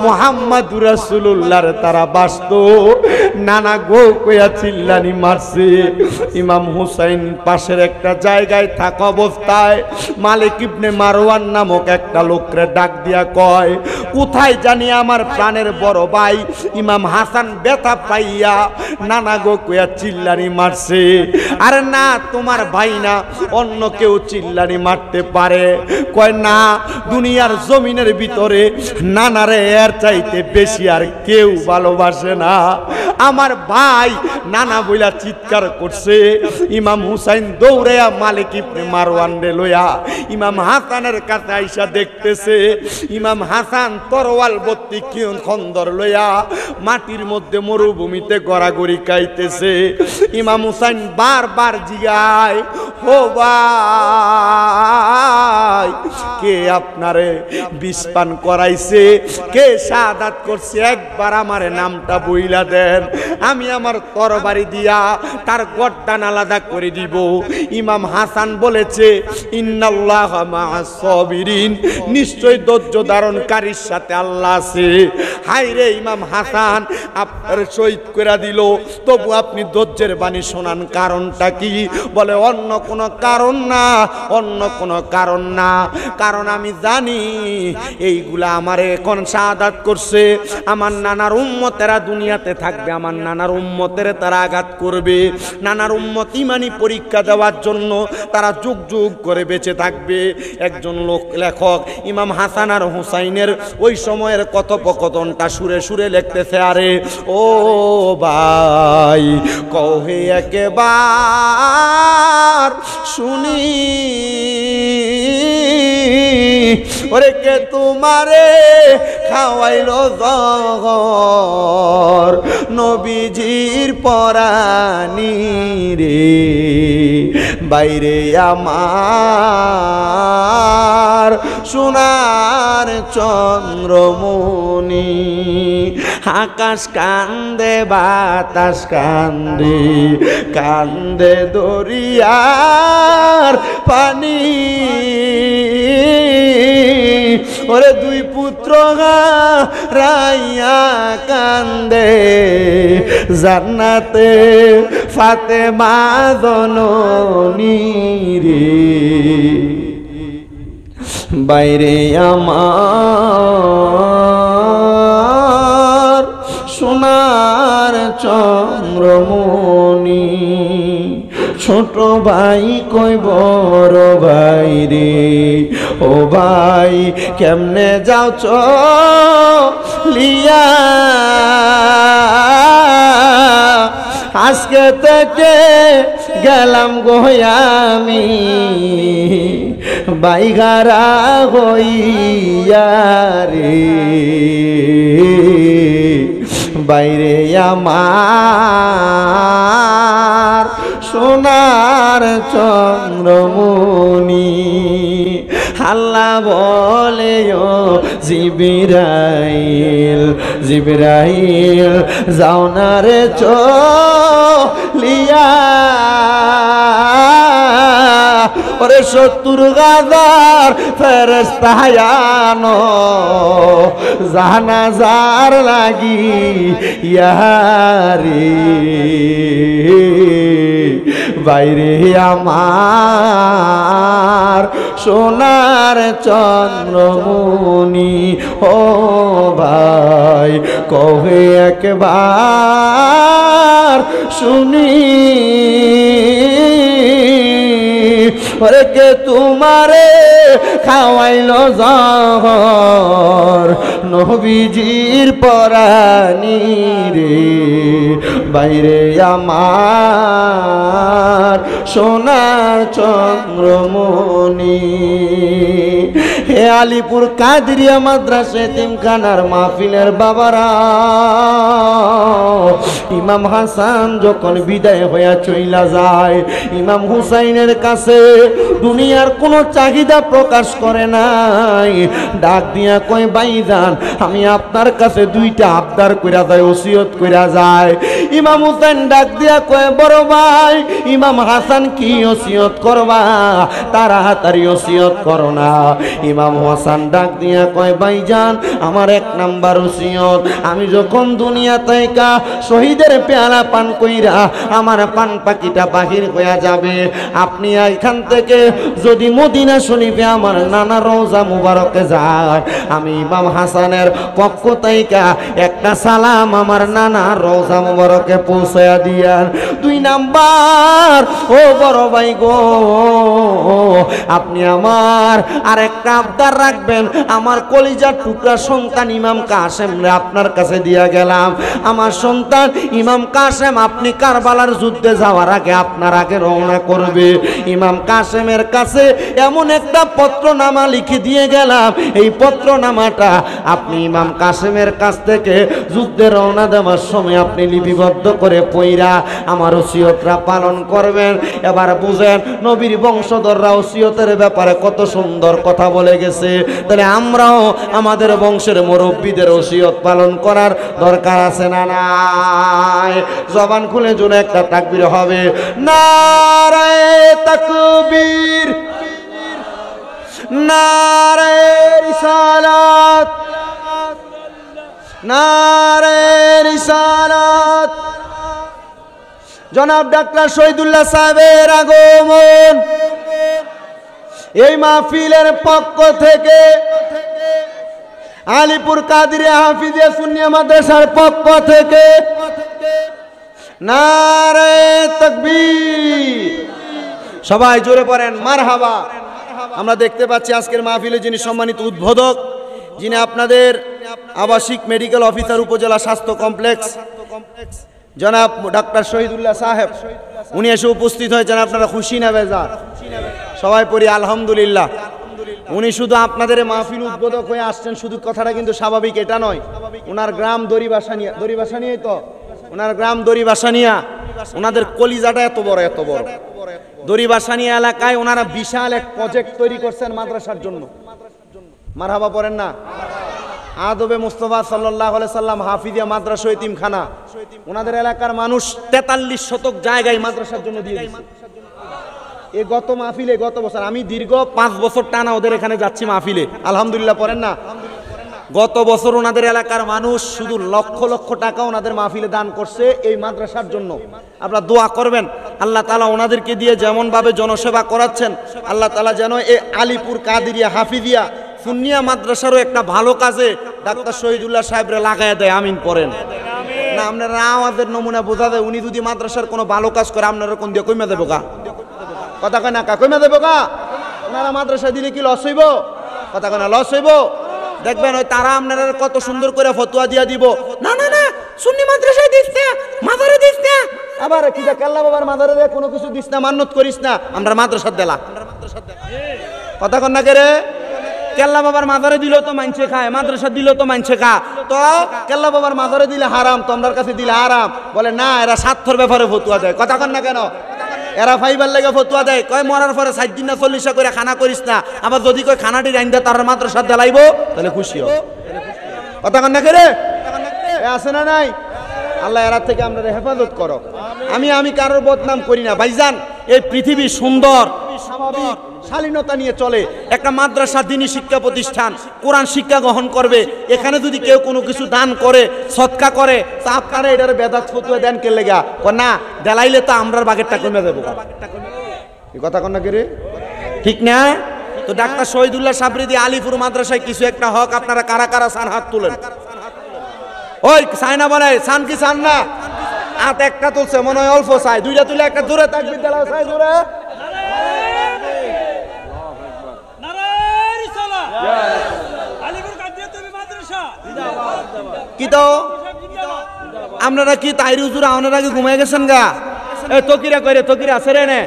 [SPEAKER 1] মুহাম্মাদুর রাসূলুল্লাহর তারা বাসতো, নানা গো কইয়া চিল্লানি মারছে। ইমাম হুসাইন পাশের একটা জায়গায় থাকা অবস্থায় মালিক ইবনে মারওয়ান নামক একটা লোকরে ডাক দিয়া কয়, কোথায় জানি আমার প্রাণের বড় ভাই ইমাম হাসান ব্যথা পাইয়া নানা গো কইয়া চিল্লানি মারছে। আরে না, তোমার ভাই না, অন্য কেউ চিল্লানি মারতে পারে। কয় না, দুনিয়ার জমিনের ভিতরে নানারে এর চাইতে বেশি আর কেউ ভালোবাসে না। আমার ভাই নানা বইলা চিৎকার করছে। ইমাম হুসাইন দৌড়াইয়া মালিক ইবনে মারওয়ান রে লইয়া ইমাম হাসানের কাছে আইসা দেখতেছে ইমাম হাসান তরোয়াল ভর্তি খন্দর লইয়া মাটির মধ্যে মরুভূমিতে গড়াগড়ি খাইতেছে। ইমাম হুসাইন বারবার জিগায়, ও ভাই কে আপনারে বিষ পান করাইছে, কে শাহাদাত করছে, একবার আমারে নামটা বইলা দেন, আমি আমার তরবারি দিয়া তার গর্দান আলাদা করে দিব। ইমাম হাসান বলেছে, ইন্নাল্লাহা মা'আস সাবিরিন, নিশ্চয় ধৈর্য ধারণকারীর সাথে আল্লাহ আছে। হায় রে, ইমাম হাসান আপনার শহীদ করে দিল, তবু আপনি ধৈর্যের বাণী শোনান, কারণটা কি? বলে অন্য কোনো কারণ না, অন্য কোনো কারণ না, কারণ আমি জানি এইগুলা আমারে এখন শাহাদাত করছে, আমার নানার উম্মতেরা দুনিয়াতে থাকবে, আমার নানার উম্মতের তারা আঘাত করবে, নানার উম্মত ইমানি পরীক্ষা দেওয়ার জন্য তারা যুগ যুগ করে বেঁচে থাকবে। একজন লেখক ইমাম হাসান আর হুসাইনের ওই সময়ের কথোপকথনটা সুরে সুরে লিখতেছে, আরে ও ভাই কহে একেবার শুনি, ওরে কে তোমারে খাওয়াইলো জহর, নবীজির পরানি রে, বাইরে আমার সোনার চন্দ্রমণি, আকাশ কান্দে বাতাস কান্দে, কান্দে দরিয়ার পানি, ওরে দুই পুত্র রাইয়া কান্দে জান্নাতে ফাতেমা জননী রে, বাইরে আমার সোনার চন্দ্রমণি, ছোট ভাই কই বড় ভাই রে, ও ভাই কেমনে যাও চলিয়া, আজকে থেকে গেলাম গো আমি বাইগারা হইয়া রে, বাইরে আমার সোনার চন্দ্রমণি। আল্লাহ বলে ও জিবরাইল, জিবরাইল যাও না রে চলিয়া, 70,000 ফেরেশতা আনো জানাজার লাগি ইয়ারে বাইরে আমার সোনার চন্দ্রমণি ও ভাই কহে একবার শুনি ওরে কে তোমারে খাওয়াইলো জহর নবীজির পরানি রে বাইরে আমার সোনার চন্দ্রমণি হে আলিপুর কাদরিয়া মাদ্রাসা এতিমখানার মাহফিলের বাবারা ইমাম হাসান যখন বিদায় হইয়া চইলা যায় ইমাম হুসাইনের কাছে দুনিয়ার কোনো চাহিদা প্রকাশ করে নাই ডাক দিয়া কয় ভাইজান আমি আপনার কাছে দুইটা আবদার কইরা যায় ওসিয়ত কইরা যায় ইমাম হুসাইন ডাক দিয়া কয় বড় ভাই ইমাম হাসান কি ওসিয়ত করবা তাড়াতাড়ি ওসিয়ত করো না ইমাম হাসান ডাক দিয়া কয় ভাইজান আমার এক নাম্বার ওসিয়ত আমি যখন দুনিয়া থেকে শহীদের পেয়ালা পান কইরা আমার পান পাখিটা বাহির হইয়া যাবে আপনি এখান থেকে যদি মদিনা শরীফে আমার নানা রওজা মুবারকে যায় আমি ইমাম হাসানের পক্ষ থেকে একটা সালাম আমার নানা রওজা মুবারকে পৌঁছায়া দিয়ার দুই নাম্বার ও বড় ভাই গো আপনি আমার আরেকটা আবদার রাখবেন আমার কলিজার টুকরা সন্তান ইমাম কাসেম রে আপনার কাছে দিয়া গেলাম আমার সন্তান ইমাম কাসেম আপনি কারবালার যুদ্ধে যাওয়ার আগে আপনার আগে রওনা করবে ইমাম কাসেমের কাছে এমন একটা পত্রনামা লিখে দিয়ে গেলাম এই পত্রনামাটা আপনি ইমাম কাসেমের কাছ থেকে যুদ্ধে রওনা দেওয়ার সময় আপনি লিপিবদ্ধ করে পইরা আমার ওসিয়তরা পালন করবেন এবার বুঝেন নবীর বংশধররা ওসিয়তের ব্যাপারে কত সুন্দর কথা বলে গেছে তাহলে আমরাও আমাদের বংশের মুরব্বীদের ওসিয়ত পালন করার দরকার আছে না নাই জবান খুলে জোরে একটা তাকবীর হবে নারায়ে তাকবীর নারায়ে রিসালাত নারায়ে রিসালাত জনাব ডাক্তার শহীদুল্লাহ সাহেবের আগমন এই মাহফিলের পক্ষ থেকে আলিপুর কাদরিয়া হাফিজিয়া সুন্নিয়া মাদ্রাসার পক্ষ থেকে নারায়ে তাকবীর সবাই জোরে পড়েন মারহাবা আমরা দেখতে পাচ্ছি আজকের মাহফিলে যিনি সম্মানিত উদ্বোধক যিনি আপনাদের আবাসিক মেডিকেল অফিসার উপজেলা স্বাস্থ্য কমপ্লেক্স জনাব ডাক্তার শহীদুল্লাহ সাহেব উনি এসে উপস্থিত হয়েছেন আপনারা খুশি না বেজার সবাই পড়ি আলহামদুলিল্লাহ উনি শুধু আপনাদের মাহফিল উদ্বোধক হয়ে আসছেন শুধু কথাটা কিন্তু স্বাভাবিক এটা নয় ওনার গ্রাম দড়িবাসানিয়া তো ওনার গ্রাম দড়িবাসানিয়া ওনাদের কলিজাটা এত বড় দড়িবাসানিয়া এলাকায় ওনারা বিশাল এক প্রজেক্ট তৈরি করছেন মাদ্রাসার জন্য মারহাবা পড়েন না আদবে মুস্তাফা সাল্লাল্লাহু আলাইহি সাল্লাম হাফিজিয়া মাদ্রাসা এতিমখানা ওনাদের এলাকার মানুষ 43 শতক জায়গায় মাদ্রাসার জন্য দিয়ে দিয়েছে এই গত মাহফিলে গত বছর আমি দীর্ঘ 5 বছর টানা ওদের এখানে যাচ্ছি মাহফিলে আলহামদুলিল্লাহ পড়েন না গত বছর ওনাদের এলাকার মানুষ শুধু লক্ষ লক্ষ টাকা ওনাদের মাহফিলে দান করছে এই মাদ্রাসার জন্য আপনারা দোয়া করবেন আল্লাহ তাআলা ওনাদেরকে দিয়ে যেমন ভাবে জনসেবা করাচ্ছেন আল্লাহ তাআলা যেন এই আলিপুর কাদরিয়া হাফিজিয়া সুন্নিয়া মাদ্রাসারও একটা ভালো কাজে ডাক্তার শহীদুল্লাহ সাহেবরে লাগায় দেয় আমিন পড়েন না আপনারা আমাদের নমুনা বোঝা যায় উনি যদি মাদ্রাসার কোনো ভালো কাজ করে আপনারা কোন দিয়ে কইমা দেবো গা কথা কয় না কইমা দেবো গা ওনারা মাদ্রাসা দিলে কি লস হইব কথা কয় না লস হইব দেখবেন ওই তারা আপনারা কত সুন্দর করে ফতোয়া দিয়া দিব না না না সুন্নি মাদ্রাসায় দিস না মাদারে দিস না আবার কি যা কাল্লা বাবার মাদারে দিয়ে কোনো কিছু দিস না মান্নত করিস না আমরা মাদ্রাসা দেলা কথা কন না কে রে কেল্লা বাবার মাজারে দিলেও তো মানছে খায় মাদ্রাসা দিলেও তো মানছে খা তো কেল্লা বাবার মাজারে দিলে হারাম তোমরার কাছে দিলে হারাম বলে না এরা স্বার্থর ব্যাপারে ফতুয়া দেয় কথা কন না কেন এরা ফাইবার লেগে ফতুয়া দেয় কয় মরার পরে 60 দিন না 40 করে খানা করিস না আবার যদি কয় খানাটি রাইন্দা তার মাদ্রাসা দেলাইবো তাহলে খুশি হও কথা কন না কে রে আছে না নাই আল্লাহ এরা থেকে আমরা হেফাজত করো আমি কারোর বদনাম করি না ভাইজান এই পৃথিবী সুন্দর স্বাভাবিক শালীনতা নিয়ে চলে। একটা মাদ্রাসা দ্বীনি শিক্ষা প্রতিষ্ঠান, কোরআন শিক্ষা গ্রহণ করবে। এখানে যদি কেউ কোনো কিছু দান করে, সদকা করে, তা আপনারা এটার বেদাত ফতুয়া দেন কে লেগা? না, দেলাইলে তো আমরার বাগেরটা কমে দেবো। এই কথা কন না কে রে? ঠিক না? তো ডাক্তার শহীদুল্লাহ সাবরিদি আলিপুর মাদ্রাসায় কিছু একটা হক আপনারা কারা কারা চান হাত তুলেন। ওই চাই না বলে, চান কি চান না? হাত একটা তুলছে, মনে হয় অল্প চাই, দুইটা তুলে একটা জোরে তাকবীর দেওয়া চাই, জোরে। কি তো আপনারা কি তাইরি হুজুর আপনারা কি ঘুমাই গেছেন গা? এ তকিরা কইরে, তকিরা আছে রে নে।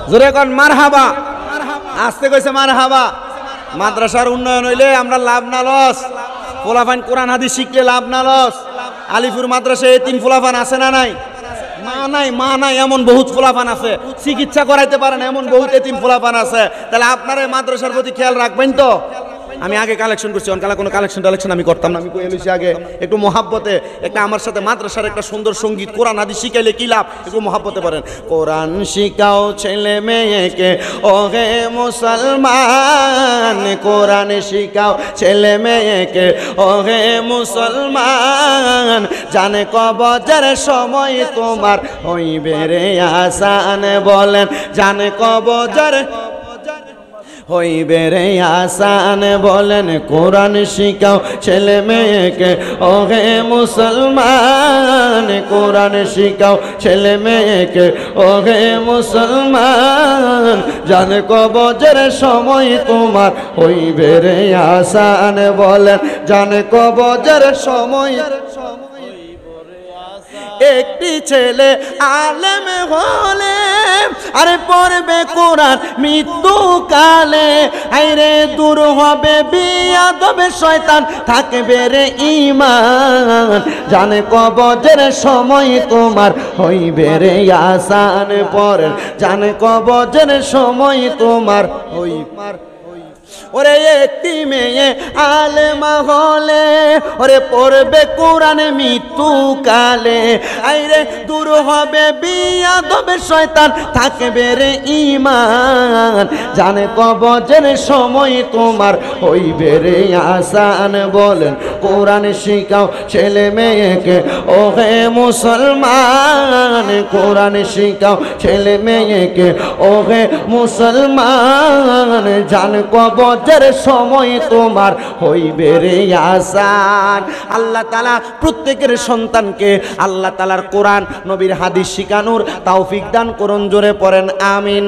[SPEAKER 1] জোরে কোন মারহাবা, আসতে কইছে মারহাবা। মাদ্রাসার উন্নয়ন হইলে আমরা লাভ না লস, পোলাপান কোরআন হাদিস শিখলে লাভ না লস। আলিপুর মাদ্রাসায় এতিম পোলাপান আছে না নাই? মা নাই এমন বহুত পোলাপান আছে, চিকিৎসা করাইতে পারেন এমন বহুত এতিম পোলাপান আছে। তাহলে আপনারা মাদ্রাসার প্রতি খেয়াল রাখবেন তো। আমি আগে কালেকশন করছি, অনকালে কোনো কালেকশন আমি করতাম না। আমি কই এলুছি আগে একটু মহাব্বতে, একটা আমার সাথে মাদ্রাসার একটা সুন্দর সঙ্গীত কোরআন হাদিস শিখাইলে কি লাভ, একটু মহাব্বতে পারেন। কোরআন শিখাও ছেলে মেয়েকে ওহে মুসলমান, কোরআন শিখাও ছেলে মেয়েকে ওহে মুসলমান, জানে কবজের সময় তোমার হইবে রে আসান, বলেন জানে কবজের হইবে রে আসান, বলেন কোরআন শিখাও ছেলে মেয়েকে ওহে মুসলমান, কোরআন শিখাও ছেলে মেয়েকে ওহে মুসলমান, জানে কবজের সময় তোমার হইবে রে আসান, বলেন জানে কবজের সময়। একটি ছেলে আলেম হলে আরে পড়বে কোরআন মৃত্যুকালে, আইরে দূর হবে বিয়াদবে শয়তান, থাকবে রে ঈমান, জানে কবজের সময় তোমার হইবে রে আসান, পড়েন জানে কবজের সময় তোমার হইবে। ওরে একটি মেয়ে আলেমা হলে ওরে পড়বে কোরআন মৃত্যুকালে, আইরে দূর হবে বিয়াদবে শয়তান, থাকবে রে ঈমান, জানে কবজের সময় তোমার হইবে রে আসান, বলেন কোরআন শিখাও ছেলে মেয়েকে ওহে মুসলমান, কোরআন শিখাও ছেলে মেয়েকে ওহে মুসলমান, জানে কবজের সময় তোমার হইবে রে আসান। আল্লাহ তাআলা প্রত্যেকের সন্তানকে আল্লাহ তাআলার কোরআন নবীর হাদিস শিখানোর তৌফিক দান করুন, জোরে পড়েন আমিন।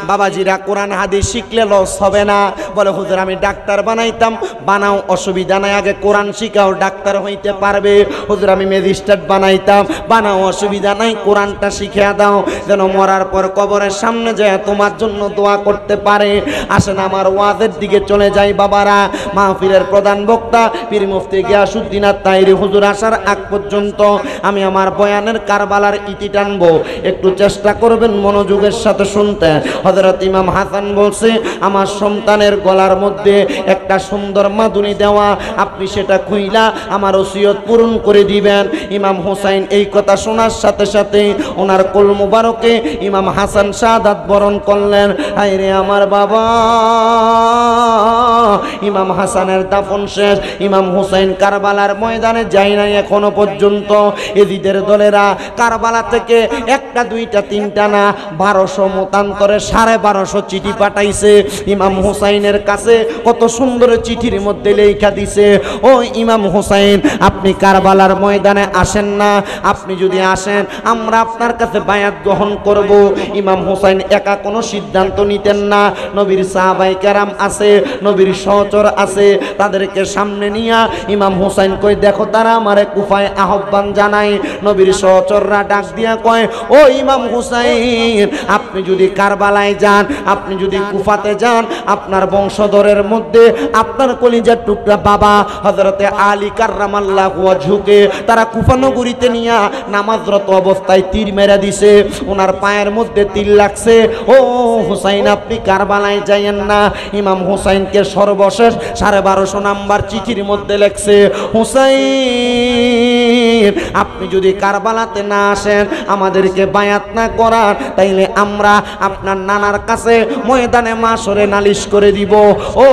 [SPEAKER 1] বাবাজিরা কোরআন হাদিস শিখলে লস হবে না। বলে হুজুর আমি ডাক্তার বানাইতাম, বানাও অসুবিধা নাই, আগে কোরআন শিখাও ডাক্তার হইতে পারবে। হুজুর আমি ম্যাজিস্ট্রেট বানাইতাম, বানাও অসুবিধা নাই, কোরআনটা শিখিয়ে দাও, যেন মরার পর কবরের সামনে যায় তোমার জন্য দোয়া করতে পারে। আসেন আমার ওয়াজের দিকে চলে যাই বাবারা। মাহফিলের প্রধান বক্তা পীর মুফতি গিয়াসউদ্দিন আত-তাহিরি হুজুর আসার আগ পর্যন্ত আমি আমার বয়ানের কারবালার ইতি টানবো, একটু চেষ্টা করবেন মনোযোগের সাথে শুনতে। হযরত ইমাম হাসান বলছে আমার সন্তানের গলার মধ্যে একটা সুন্দর মাদুনি দেওয়া, আপনি সেটা খুইলা আমার ওসিয়ত পূরণ করে দিবেন। ইমাম হুসাইন এই কথা শোনার সাথে সাথে ওনার কোল মুবারকে ইমাম হাসান শাহাদাত বরণ করলেন। হায়রে আমার বাবা, ইমাম হাসানের দাফন শেষ, ইমাম হুসাইন কারবালার ময়দানে যায় নাই এখনো পর্যন্ত। এজিদের দলেরা কারবালা থেকে একটা দুইটা তিনটা না 1200 মতান্তরে 1250 চিঠি পাঠাইছে ইমাম হুসাইনের কাছে। কত সুন্দর চিঠির মধ্যে লেখা দিছে, ও ইমাম হুসাইন আপনি কারবালার ময়দানে আসেন না, আপনি যদি আসেন আমরা আপনার কাছে বায়াত গ্রহণ করব। ইমাম হুসাইন একা কোনো সিদ্ধান্ত নিতেন না, নবীর সাহাবায়ে কেরাম আছে, নবীর সহচর আছে তাদেরকে সামনে নিয়া ইমাম হুসাইন কই দেখো তারা আমারে কুফায় আহ্বান জানায়। নবীর সহচররা ডাক দিয়া কয় ও ইমাম হুসাইন, আপনি যদি কারবালায় যান, আপনি যদি কুফাতে যান, আপনার বংশধরের মধ্যে আপনার কলিজার টুকরা বাবা হযরতে আলী কাররামাল্লাহু ওয়াজহুকে তারা কুফা নগরীতে নিয়া নামাজরত অবস্থায় তীর মেরে দিছে, ওনার পায়ের মধ্যে তীর লাগছে। ও হুসাইন, আপনি কারবালায় যাইয়েন না। ইমাম হুসাইনকে সর্বশেষ 1250 নাম্বার চিঠির মধ্যে লেখছে, হুসাইন আপনি যদি কারবালাতে না আসেন, আমাদেরকে বায়াত না করান, তাইলে আমরা আপনার নানার কাছে ময়দানে মাশরে নালিশ করে দিব। ও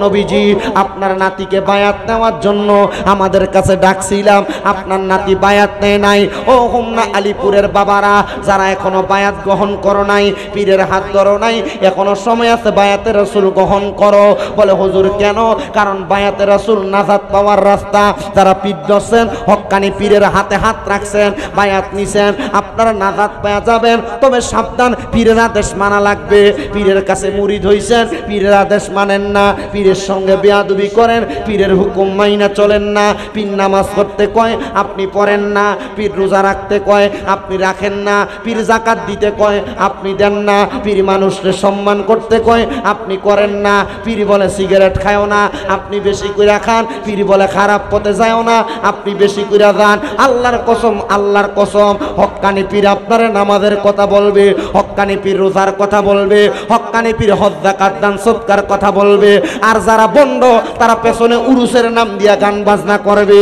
[SPEAKER 1] নবীজি, আপনার নাতিকে বায়াত নেওয়ার জন্য আমাদের কাছে ডাকছিলাম, আপনার নাতি বায়াত নেয় নাই। ও হোমনা আলীপুরের বাবারা যারা এখনো বায়াত গ্রহণ করো নাই, পীরের হাত ধরো নাই, এখনো সময় আছে বায়াতের রাসূল গ্রহণ করো। বলে হুজুর কেন? কারণ বায়াতের রাসূল নাজাত পাওয়ার রাস্তা। যারা পীর ধরছেন, হক্কানি পীরের হাতে হাত রাখছেন, বায়াত নিছেন, আপনারা নাজাত পেয়ে যাবেন। তবে সাবধান, পীরের আদেশ মানা লাগবে। পীরের কাছে মুরিদ হইছেন, পীরের আদেশ মানেন না, পীরের সঙ্গে বেয়াদবি করেন, পীরের হুকুম মাইনা চলেন না। পীর নামাজ পড়তে কয়, আপনি পড়েন না। পীর রোজা রাখতে কয়, আপনি রাখেন না। পীর যাকাত দিতে কয়, আপনি দেন না। পীর মানুষকে সম্মান করতে কয়, আপনি করেন না। পীর বলে সিগারেট খায়ও না, আপনি বেশি করে খান। পীর বলে খারাপ পথে যায়ও না, আপনি বেশি করে যান। আল্লাহর কসম, আল্লাহর কসম, হক্কানি পীর আপনারে নামাজের কথা বলবে, হক্কানি পীর রোজার কথা বলবে, হক্কানি পীর হজ যাকাত দান সদকার কথা বলবে। আর যারা বন্ড তারা পেছনে উরুসের নাম দিয়া গান বাজনা করবে।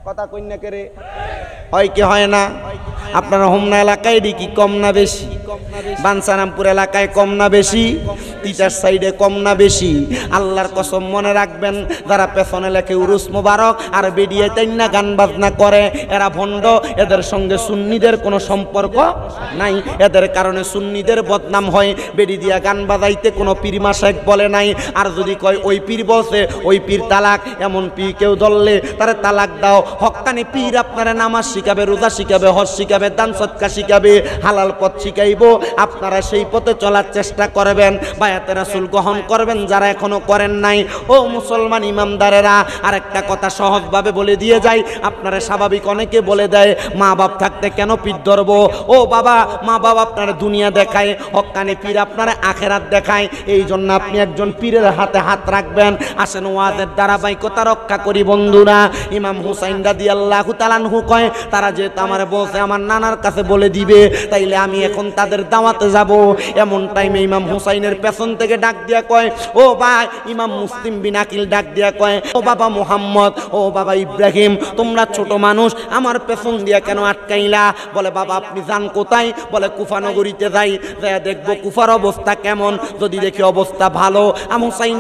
[SPEAKER 1] কথা কই না করে হয় কি হয় না? আপনার হোমনা এলাকায় কি কম না বেশি? বাঞ্ছারামপুর এলাকায় কম না বেশি? তিতার সাইডে কম না বেশি? আল্লাহর কসম মনে রাখবেন, যারা পেছনে লেখে উরুস মোবারক আর বেডিয়ে তাইন্না গান বাজনা করে, এরা ভণ্ড। এদের সঙ্গে সুন্নিদের কোনো সম্পর্ক নাই, এদের কারণে সুন্নিদের বদনাম হয়। বেডি দিয়া গান বাজাইতে কোনো পীর মাশায়েখ বলে নাই। আর যদি কয় ওই পীর বলছে, ওই পীর তালাক, এমন পীর কেউ ধরলে তারে তালাক দাও। হক্কানি পীর আপনারা নামাজ শিখাবে, রোজা শিখাবে, হজ শিখাবে, দান সদকা শিখাবে, হালাল পথ শিখাইব। আপনারা সেই পথে চলার চেষ্টা করবেন, বায়াতে রাসূল গ্রহণ করবেন যারা এখনো করেন নাই। ও মুসলমান ইমামদারেরা, আরেকটা কথা সহজভাবে বলে দিয়ে যাই। আপনারা স্বাভাবিক অনেকে বলে দেয়, মা বাপ থাকতে কেন পীর ধরবো? ও বাবা, মা বাপ আপনারা দুনিয়া দেখায়, হক্কানি পীর আপনারা আখেরাত দেখায়। এই জন্য আপনি একজন পীরের হাতে হাত রাখবেন। আসেন ওয়াজের ধারাবাহিকতা রক্ষা করি বন্ধুরা। ইমাম হুসাইন রাদিয়াল্লাহু তাআলা আনহু কয়, তারা যেহেতু আমার বলছে আমার নানার কাছে বলে দিবে, তাইলে আমি এখন তাদের দাওয়াতে যাব। এমন টাইমে ইমাম হুসাইনের পেছন থেকে ডাক দিয়া কয়, ও ভাই ইমাম মুসলিম বিন আকিল ডাক দিয়া কয়, ও বাবা মুহাম্মদ, ও বাবা ইব্রাহিম, তোমরা ছোট মানুষ, আমার পেছন দিয়া কেন আটকাইলা? বলে বাবা আপনি যান কোথায়? বলে কুফা নগরীতে যাই, যাই দেখবো কুফার অবস্থা কেমন। যদি দেখি অবস্থা ভালো,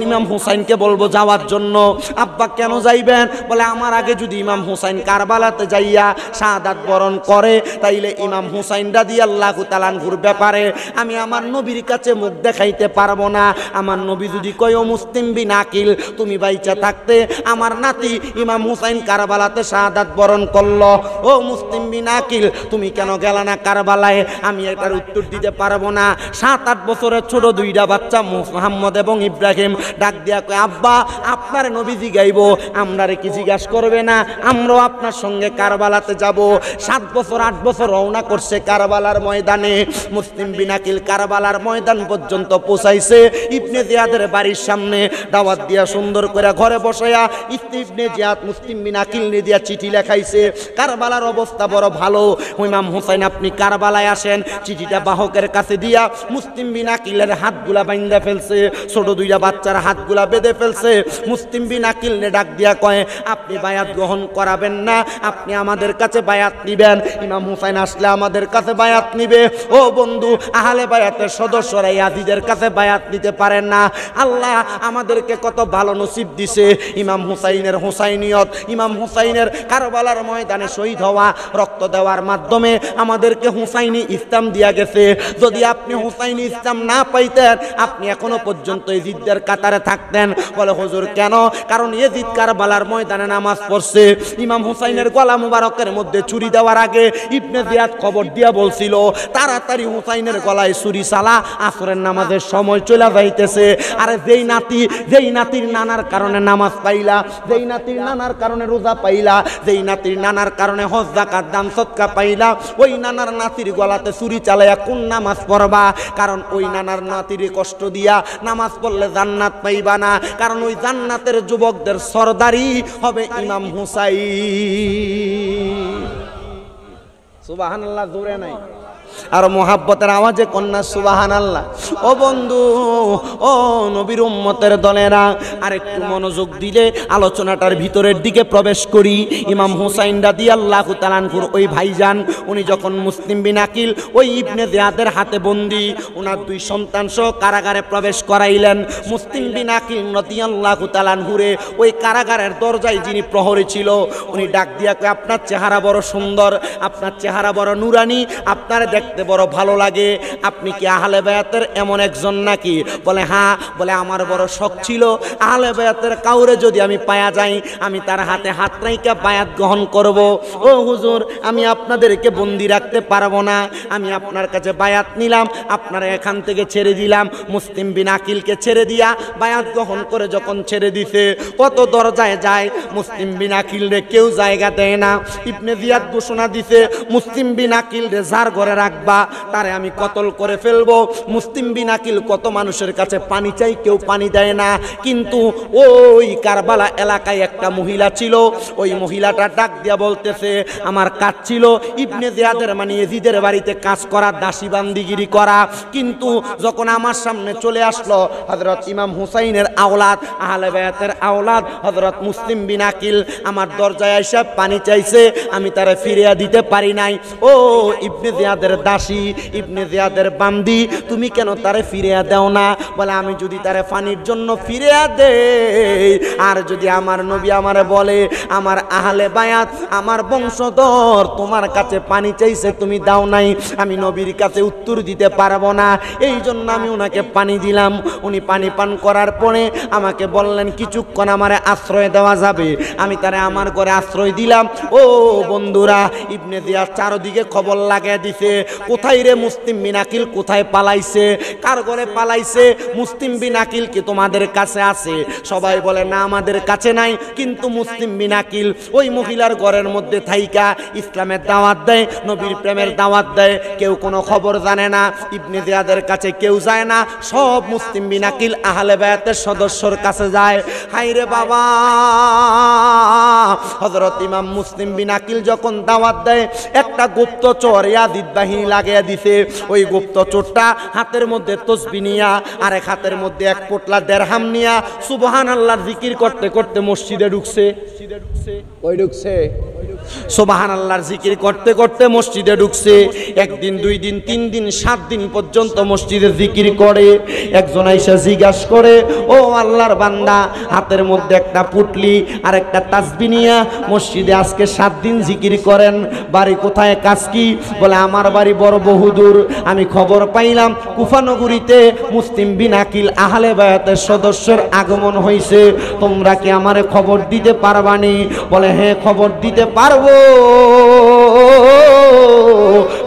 [SPEAKER 1] ইমাম হুসাইনকে বলবো যাওয়ার জন্য। আব্বা কেন যাইবেন? বলে আমার আগে যদি ইমাম হুসাইন কারবালাতে যাইয়া শাহাদাত বরণ করে, তাইলে ইমাম হুসাইন রাদিয়াল্লাহু তাআলা আনহুর ব্যাপারে আমি আমার নবীর কাছে মুখ দেখাইতে পারবো না। আমার নবী যদি কয়, ও মুসলিম বিন আকিল, তুমি বাইচা থাকতে আমার নাতি ইমাম হুসাইন কারবালাতে শাহাদাত বরণ করলো, ও মুসলিম বিন আকিল তুমি কেন গেলা না কারবালায়? আমি এটার উত্তর দিতে পারবো না। 7-8 বছরের ছোট দুইটা বাচ্চা মুহাম্মদ এবং ইব্রাহিম ডাক দিয়া কয়, আব্বা আপনার নবী জিগাইব, আমরারে কি জিজ্ঞাসা করবে না? আমরাও আপনার সঙ্গে কারবালাতে যাব। 7 বছর 8 বছর রওনা করছে কারবালার ময়দানে। মুসলিম বিন আকিল কারবালার ময়দান পর্যন্ত পৌঁছাইছে। ইবনে জিয়াদের বাড়ির সামনে দাওয়াত দিয়া সুন্দর করে ঘরে বসায়া ইবনে জিয়াদ মুসলিম বিন আকিল নে দিয়া চিঠি লেখাইছে। কারবালার অবস্থা বড় ভালো। ইমাম হুসাইন আপনি কারবালায় আসেন। চিঠিটা বাহকের কাছে দিয়া মুসলিম বিন আকিলের হাতগুলা বাইন্ধা ফেলছে, ছোট দুইটা বাচ্চার হাতগুলা বেঁধে ফেলছে। মুসলিম বিন আকিল নে ডাক দিয়া কয়, আপনি বায়াত গ্রহণ করাবেন না, আপনি আমাদের কাছে বায়াত নিবেন। ইমাম হুসাইন আসলে আমাদের কাছে বায়াত নিবে। ও বন্ধু, আহলে বায়াতের সদস্যরা ইয়াজিদের কাছে বায়াত নিতে পারেন না। আল্লাহ আমাদেরকে কত ভালো নসিব দিছে। ইমাম হুসাইনের হুসাইনিয়ত, ইমাম হুসাইনের কারবালার ময়দানে শহীদ হওয়া, রক্ত দেওয়ার মাধ্যমে আমাদেরকে হুসাইনি ইসলাম দিয়া গেছে। যদি আপনি হুসাইনি ইসলাম না পাইতেন, আপনি এখনো পর্যন্ত ইজিদদের কাতারে থাকতেন। বলে হুজুর কেন? কারণ ইজিদ কারবালার ময়দানে নামাজ পড়ছে। ইমাম হুসাইনের গলা মুবারকের মধ্যে ছুরি দেওয়ার আগে ইবনে জিয়াদ খবর দিয়া বলছিল, তাড়াতাড়ি হুসাইনের গলায় ছুরি চালা, আসরের নামাজের সময় চলে যাইতেছে। আরে যেই নাতির নানার কারণে নামাজ পাইলা, যেই নাতির নানার কারণে রোজা পাইলা, যেই নাতির নানার কারণে হজ যাকাত দান সদকা পাইলা, ওই নানার নাতির গলাতে ছুরি চালাইয়া কোন নামাজ পড়বা? কারণ ওই নানার নাতির কষ্ট দিয়া নামাজ পড়লে জান্নাত পাইবা না, কারণ ওই জান্নাতের যুবকদের সরদারি হবে ইমাম হুসাইন। সুবহানাল্লাহ জোরে নাই আর মোহাব্বতের আওয়াজে কন্যা সুবহানাল্লাহ। ও বন্ধু, ও নবীর উম্মতের দলেরা, আর একটু মনোযোগ দিলে আলোচনাটার ভিতরের দিকে প্রবেশ করি। ইমাম হুসাইন রাদিয়াল্লাহু তাআলা আনহুর ওই ভাইজান, উনি যখন মুসলিম বিন আকিল ওই ইবনে জিয়াদের হাতে বন্দী, ওনার দুই সন্তান সহ কারাগারে প্রবেশ করাইলেন। মুসলিম বিন আকিল রাদিয়াল্লাহু তাআলা আনহুরে ওই কারাগারের দরজায় যিনি প্রহরী ছিল, উনি ডাক দিয়া কয়, আপনার চেহারা বড় সুন্দর, আপনার চেহারা বড় নুরানি, আপনার দেখতে বড় ভালো লাগে, আপনি কি আহলে বায়াতের এমন একজন নাকি? বলে হ্যাঁ। বলে আমার বড় শখ ছিল আহলে বায়াতের কাউরে যদি আমি পায়া যাই, আমি তার হাতে হাত রাইকা বায়াত গ্রহণ করব। ও হুজুর, আমি আপনাদেরকে বন্দি রাখতে পারবো না, আমি আপনার কাছে বায়াত নিলাম, আপনারা এখান থেকে ছেড়ে দিলাম। মুসলিম বিন আকিলকে ছেড়ে দিয়া বায়াত গ্রহণ করে যখন ছেড়ে দিছে, কত দরজায় যায়, মুসলিম বিন আকিল রে কেউ জায়গা দেয় না। ইবনে জিয়াদ ঘোষণা দিছে, মুসলিম বিন আকিল রে যার ঘরে রাখবা তারে আমি কতল করে ফেলবো। মুসলিম বিন আকিল কত মানুষের কাছে পানি চাই, কেউ পানি দেয় না। কিন্তু ওই কারবালা এলাকায় একটা মহিলা ছিল, ওই মহিলাটা ডাক দিয়া বলতেছে, আমার কাজ ছিল ইবনে জিয়াদের মানে ইয়াজিদের বাড়িতে কাজ করা, দাসী বান্দিগিরি করা, কিন্তু যখন আমার সামনে চলে আসলো হযরত ইমাম হুসাইনের আওলাদ, আহলে বায়াতের আওলাদ হযরত মুসলিম বিন আকিল, আমার দরজায় এসে পানি চাইছে, আমি তারে ফিরিয়ে দিতে পারি নাই। ও ইবনে জিয়াদের দাসী, ইবনে জিয়াদের বান্দি, তুমি কেন তারে ফিরিয়ে দাও না? বলে আমি যদি তারে পানির জন্য ফিরিয়ে দেই, আর যদি আমার নবী আমারে বলে আমার আহলে বায়াত, আমার বংশধর তোমার কাছে পানি চাইছে, তুমি দাও নাই, আমি নবীর কাছে উত্তর দিতে পারবো না, এই জন্য আমি ওনাকে পানি দিলাম। উনি পানি পান করার পরে আমাকে বললেন কিছুক্ষণ আমারে আশ্রয় দেওয়া যাবে, আমি তারে আমার ঘরে আশ্রয় দিলাম। ও বন্ধুরা, ইবনে জিয়াদ চারদিকে খবর লাগিয়ে দিছে, কোথায় রে মুসলিম বিন আকিল, কোথায় পালাইছে, কার ঘরে পালাইছে? মুসলিম বিন আকিল কি তোমাদের কাছে আছে? সবাই বলে না, আমাদের কাছে নাই। কিন্তু মুসলিম বিন আকিল ওই মহিলার ঘরের মধ্যে থাইকা ইসলামের দাওয়াত দেয়, নবীর প্রেমের দাওয়াত দেয়, কেউ কোনো খবর জানে না, ইবনে জিয়াদের কাছে কেউ যায় না, সব মুসলিম বিন আকিল আহলে বায়াতের সদস্যর কাছে যায়। হায়রে বাবা, হযরত ইমাম মুসলিম বিন আকিল যখন দাওয়াত দেয়, একটা গুপ্তচর ইয়াজিদ বাহিনী লাগিয়ে দিছে। ওই গুপ্তচোরটা হাতের মধ্যে তসবিহ নিয়া, আর এক হাতের মধ্যে এক পোটলা দেরহাম নিয়া সুবহানাল্লাহর জিকির করতে করতে মসজিদে ঢুকছে। ওই ঢুকছে সুবহানাল্লাহর জিকির করতে করতে মসজিদে ঢুকছে। একদিন, দুই দিন, তিন দিন, 7 দিন পর্যন্ত মসজিদে জিকির করে। একজন আইসা জিজ্ঞাসা করে, ও আল্লাহর বান্দা, হাতের মধ্যে একটা পুটলি আর একটা তাসবিহ নিয়া মসজিদে আজকে 7 দিন জিকির করেন, বাড়ি কোথায়, কাজ কি? বলে আমার বাড়ি বড় বহুদূর, আমি খবর পাইলাম কুফানগরীতে মুসলিম বিন আকিল আহলে বায়াতের সদস্যের আগমন হয়েছে, তোমরা কি আমারে খবর দিতে পারবানি? বলে হ্যাঁ, খবর দিতে পারবো,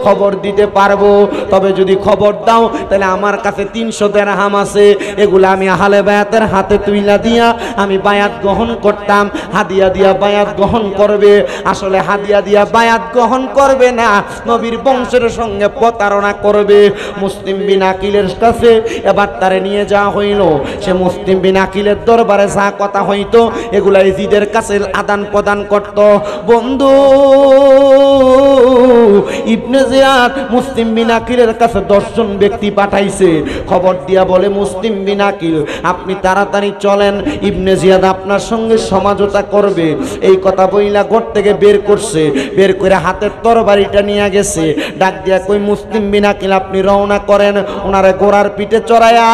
[SPEAKER 1] খবর দিতে পারবো, তবে যদি খবর দাও তাহলে আমার কাছে 300 দিরহাম আছে, এগুলা আমি আহলে বায়াতের হাতে তুইলা দিয়া আমি বায়াত গ্রহণ করতাম, হাদিয়া দিয়া বায়াত গ্রহণ করবে। আসলে হাদিয়া দিয়া বায়াত গ্রহণ করবে না, নবীর বংশের সঙ্গে প্রতারণা করবে। মুসলিম বিন আকিলের কাছে এবার তারে নিয়ে যাওয়া হইল। সে মুসলিম বিন আকিলের দরবারে যা কথা হইতো এগুলা ইয়াজিদের কাছে আদান প্রদান করত। বন্ধু, ইবনে জিয়াদ মুসলিম বিন আকিলের কাছে 10 জন ব্যক্তি পাঠাইছে, খবর দিয়া বলে, মুসলিম বিন আকিল আপনি তাড়াতাড়ি চলেন, ইবনে জিয়াদ আপনার সঙ্গে সমঝোতা করবে। এই কথা বইলা ঘর থেকে বের করছে, বের করে হাতের তরবারিটা নিয়ে গেছে, ডাক দিয়া কই, মুসলিম বিন আকিল আপনি রওনা করেন। ওনারে ঘোড়ার পিঠে চড়াইয়া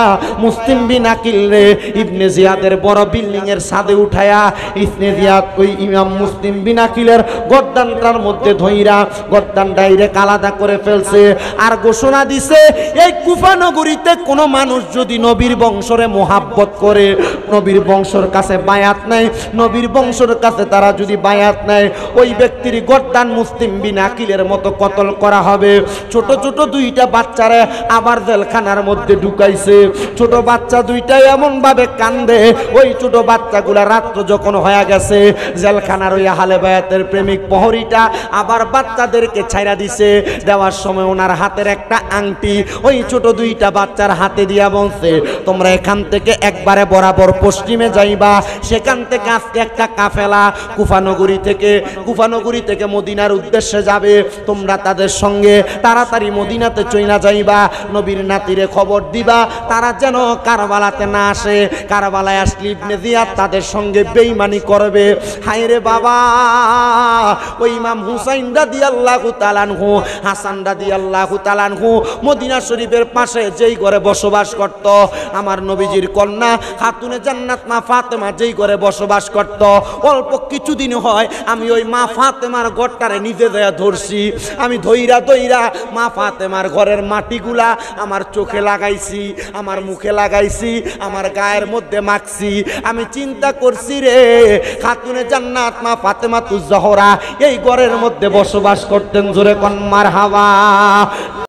[SPEAKER 1] মুসলিম বিন আকিল রে ইবনে জিয়াদের বড় বিল্ডিং এর ছাদে উঠায়া ইবনে জিয়াদ ওই ইমাম মুসলিম বিন আকিলের গর্দানটার মধ্যে ধইরা, গর্দান ডাইরেক্ট আলাদা ঘোষণা করে ফেলছে আর ঘোষণা দিছে এই কুফা নগরীতে কোনো মানুষ যদি নবীর বংশরে মোহাব্বত করে, নবীর বংশের কাছে বায়াত নেয়, নবীর বংশের কাছে তারা যদি বায়াত নেয়, ওই ব্যক্তির গর্দান মুসলিম বিন আকিলের মতো কতল করা হবে। ছোট ছোট দুইটা বাচ্চারে আবার জেলখানার মধ্যে ঢুকাইছে। ছোট বাচ্চা দুইটাই এমন ভাবে কান্দে, ওই ছোট বাচ্চাগুলা রাত্র যখন হয়ে গেছে, জেলখানার ওই আহলে বায়াতের প্রেমিক প্রহরীটা আবার বাচ্চাদেরকে ছাইরা দিছে। দেওয়ার সময় ওনার হাতের একটা আংটি ওই ছোট দুইটা বাচ্চার হাতে দিয়া বলছে, তোমরা এখান থেকে একবারে বরাবর পশ্চিমে যাইবা। সেখান থেকে আজকে একটা কাফেলা কুফানগরী থেকে মদিনার উদ্দেশ্যে যাবে, তোমরা তাদের সঙ্গে তাড়াতাড়ি মদিনাতে চইলা যাইবা। নবীর নাতিরে খবর দিবা তারা যেন কারবালাতে না আসে, কারবালায় আসলে ইবনে জিয়াদ তাদের সঙ্গে বেঈমানি করবে। হায় রে বাবা, ওই ইমাম হুসাইন রাদিয়াল্লাহু তাআলা আনহু, হাসান রাদিয়াল্লাহু তাআলা আনহু মদিনা শরীফের পাশে যেই ঘরে বসবাস করত, আমার নবীজির কন্যা খাতুনে জান্নাত মা ফাতেমা যেই ঘরে বসবাস করত, অল্প কিছুদিন হয় আমি ওই মা ফাতেমার ঘরটারে নিজে দেয়া ধরছি। আমি ধইরা মা ফাতেমার ঘরের মাটিগুলা আমার চোখে লাগাইছি, আমার মুখে লাগাইছি, আমার গায়ের মধ্যে মাখছি। আমি চিন্তা করছি রে, খাতুনে জান্নাত মা ফাতেমা তুজ জহরা এই ঘরের মধ্যে বসবাস করতেন। জোরে কোন মারহাবা।